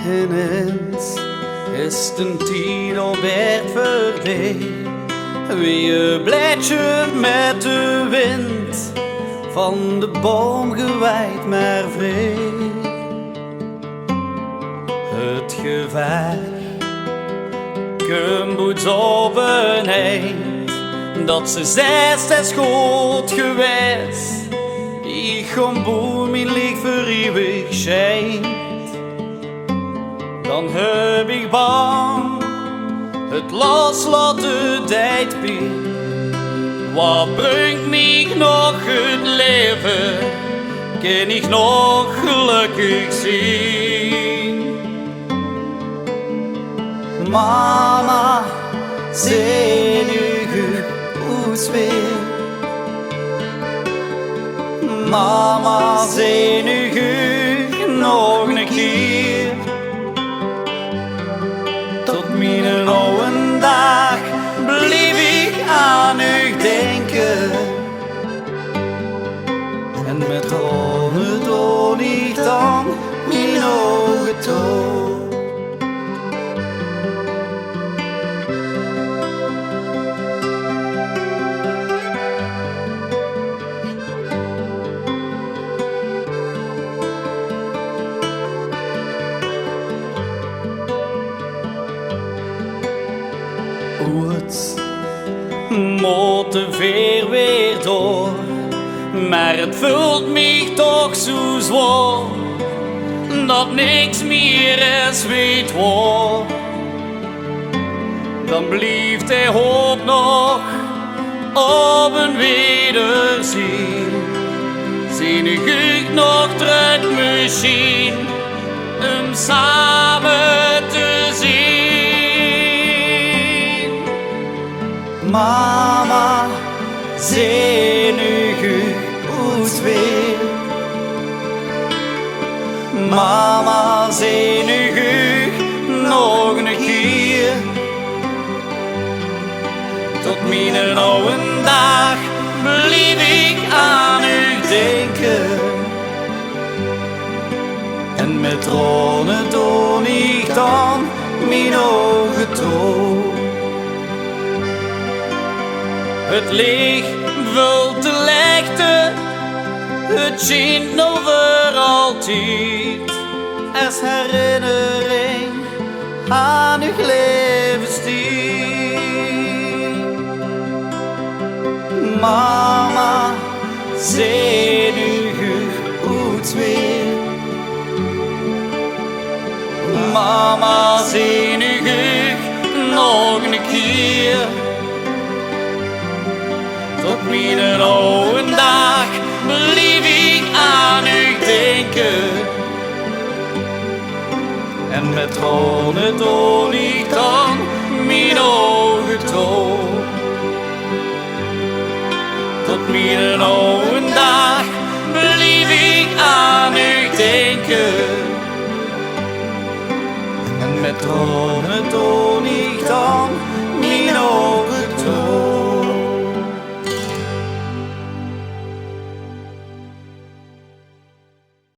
Ineens is de tijd alweer voorbij. Wie je bladje met de wind van de boom gewaaid maar vrij. Het gevaar komt op een eind, dat ze zes is goed geweest. Ik kom boem mijn licht voor eeuwig schijnt. Dan heb ik bang het loslaten tijd pijn. Wat brengt mij nog het leven? Kan ik nog gelukkig zien? Mama, zenuwig hoe weer. Mama, zenuwig nog een keer. Tot mijn oude dag bleef ik aan u denken. En met tranen toon ik dan mijn ogen toe. Het motiveert weer door, maar het voelt mij toch zo zwaar, dat niks meer is weet waar. Dan blijft hij hoop nog op een wederzien. Zie ik nog terug misschien, om samen te zien. Mama, zenuwig hoe weer. Mama, zenuwig nog een keer. Tot mijn oude dag bleef ik aan u denken. En met tranen toon ik dan mijn ogen toe. Het licht vult de leegte, het schijnt nog voor altijd. Als herinnering aan uw levenstijd. Mama, zenuwig hoe weer. Mama, zenuwig nog een keer. Tot mijn oude dag bleef ik aan u denken. En met tranen toon ik dan mijn ogen toe. Tot mijn oude dag bleef ik aan u denken. En met tranen